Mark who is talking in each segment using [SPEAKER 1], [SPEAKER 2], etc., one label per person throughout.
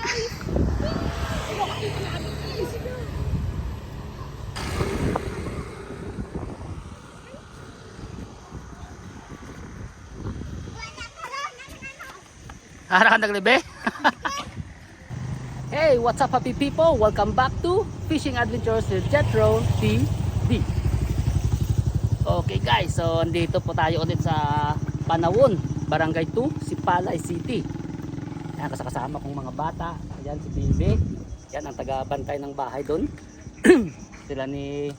[SPEAKER 1] guys. Ano kakita namin guys.
[SPEAKER 2] Harap ka naglibe? Hey, what's up happy people? Welcome back to Fishing Adventures with Jetro TV. Okay guys, so andito po tayo ulit sa Panawon, Barangay 2, Sipalay City. Yan, kasama kong mga bata. Ayan si Bibi. Yan ang taga-bantay ng bahay doon. Sila ni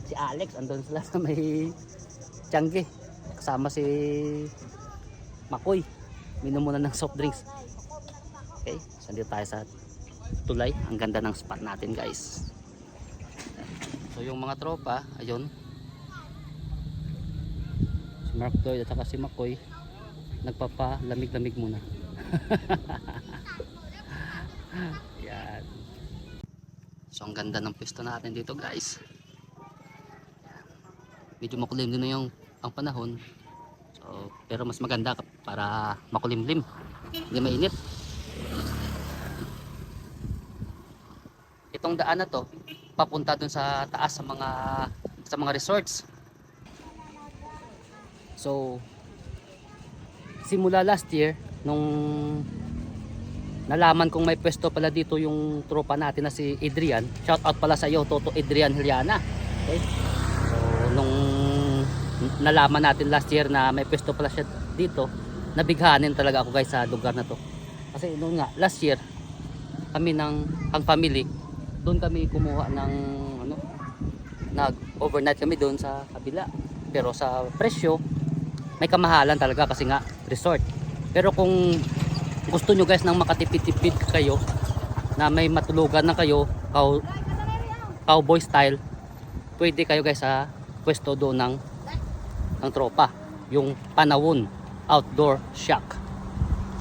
[SPEAKER 2] si Alex, andun sila sa may Tiangge. Kasama si Makoy. Minom muna ng soft drinks. Okay, so dito tayo sa tulay. Ang ganda ng spot natin guys. So yung mga tropa, ayun, si Mark Lloyd at saka si Makoy nagpapalamig-lamig muna. Yan. So ang ganda ng pwesto natin dito guys. Medyo makulim din na yung ang panahon. So, pero mas maganda para makulimlim, hindi mainit. Itong daan na to papunta dun sa taas sa mga resorts. So simula last year nung nalaman kong may pwesto pala dito yung tropa natin na si Adrian. Shout out pala sa iyo Toto Adrian Hiliana. Okay? So nung nalaman natin last year na may pwesto pala siya dito, nabighanin talaga ako guys sa lugar na to. Kasi noon nga last year kami ang family doon kami kumuha ng nag-overnight kami doon sa kabila. Pero sa presyo may kamahalan talaga kasi nga resort. Pero kung gusto nyo guys ng makatipid-tipid kayo na may matulugan na kayo cowboy style, pwede kayo guys sa pwesto doon ng tropa, yung Panawon Outdoor Shack.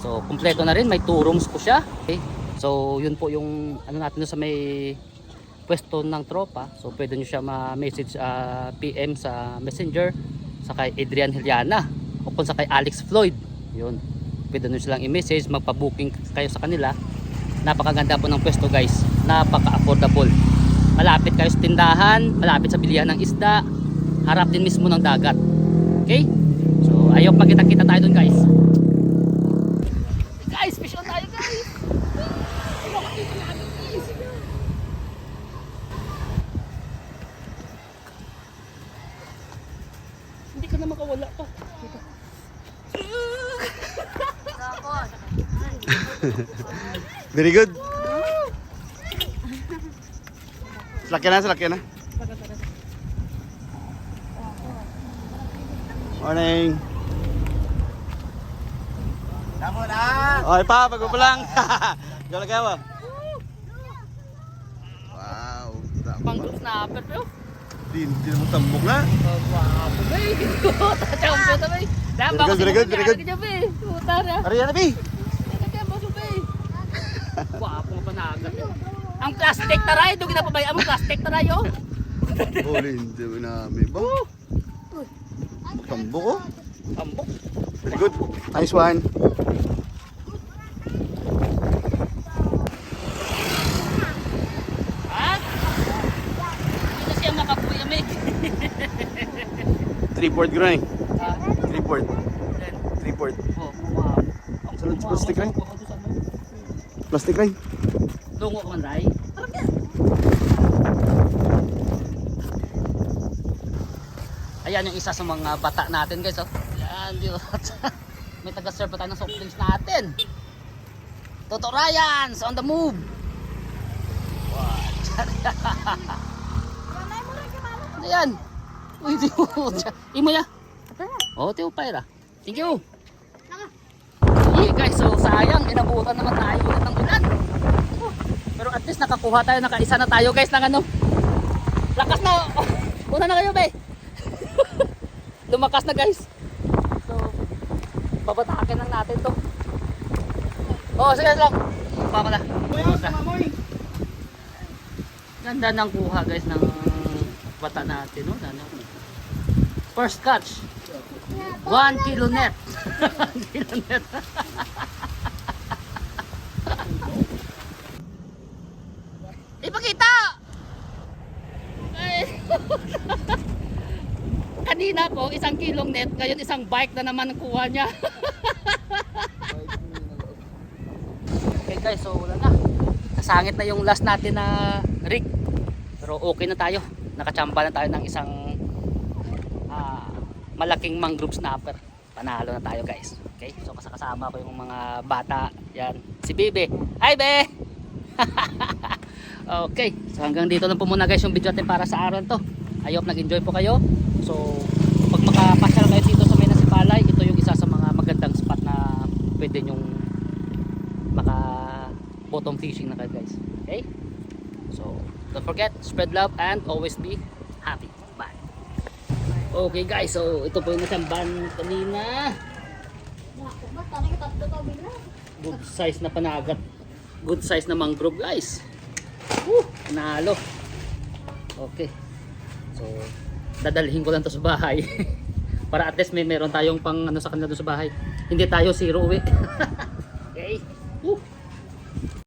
[SPEAKER 2] So kumpleto na rin, may 2 rooms po siya. Okay? So yun po yung ano natin sa may pwesto ng tropa. So pwede nyo siya ma-message PM sa Messenger sa kay Adrian Hiliana o kung sa kay Alex Floyd. Yun, pwede nyo silang i-message, magpa-booking kayo sa kanila. Napakaganda po ng pwesto guys, napaka-affordable. Malapit kayo sa tindahan, malapit sa bilihan ng isda, harap din mismo ng dagat. Okay? So ayaw magkita-kita tayo dun guys. Guys, fish on tayo guys.
[SPEAKER 1] Ano kakita namin guys.
[SPEAKER 2] Hindi ka na makawala pa.
[SPEAKER 3] Very good. Selakyan na. Morning. Kamu na. Oy pa, bago pa lang. Gala kawa. Wow.
[SPEAKER 2] Pang-group snapper bro.
[SPEAKER 3] Din mo tambok na.
[SPEAKER 2] Wow, bay. Tachampo ta bay.
[SPEAKER 3] Very good.
[SPEAKER 2] Puta na.
[SPEAKER 3] Ari na bi.
[SPEAKER 2] Wapo nga panagat. Ang plastic taray, do ginapabayaan mo plastic taray oh.
[SPEAKER 3] Holy, hindi mo na may ba? Tambok oh.
[SPEAKER 2] Tambok.
[SPEAKER 3] Very good. Nice one.
[SPEAKER 2] Ha? Ito siya makapuy amig.
[SPEAKER 3] 3-port grind.
[SPEAKER 2] Ah,
[SPEAKER 3] 3-port.
[SPEAKER 2] then,
[SPEAKER 3] 3-port.
[SPEAKER 2] oh, wow. Ang
[SPEAKER 3] Sunod sa plastic rin.
[SPEAKER 2] wow.
[SPEAKER 3] Plastic grind.
[SPEAKER 2] Dungo ka man ray. Ayan yung isa sa mga bata natin guys oh. Ayan, may taga-serve pa tayo ng soft drinks natin. Toto Ryans on the move. What? Ano yan? Uy, di mo. Imo ya. Oh, tiyo pa thank you. Okay guys, so sayang, inabutan naman tayo ulit ng ulan. Pero at least nakakuha tayo, nakaisa na tayo guys ng ano. Lakas na. Una na kayo be. Lumakas na guys. So, babatakin lang natin to. Oh, sige lang. Pa pala. Ganda ng kuha guys ng bata natin, no? First catch. 1 kilo net. 1 kilo net. ko, 1 kilong net, ngayon isang bike na naman ang kuha niya. Okay guys, so wala na. Nasangit na yung last natin na rig. Pero okay na tayo. Nakachamba na tayo ng isang malaking mangrove snapper. Panalo na tayo guys. Okay, so kasama ko yung mga bata. Yan, si Bebe. Hi Be! Okay, so hanggang dito lang po muna guys yung video natin para sa araw to. I hope nag-enjoy po kayo. So pag makapasyal kayo dito sa Minas Palay, ito yung isa sa mga magandang spot na pwede nyong maka bottom fishing na kayo guys. Okay, so don't forget, spread love and always be happy. Bye. Okay guys, so ito po yung nasamban kanina. Good size na panagat. Good size na mangrove guys. Nalo. Okay. So dadalhin ko lang to sa bahay. Para at least may meron tayong pang ano sa kanila doon sa bahay. Hindi tayo zero uwi. Okay.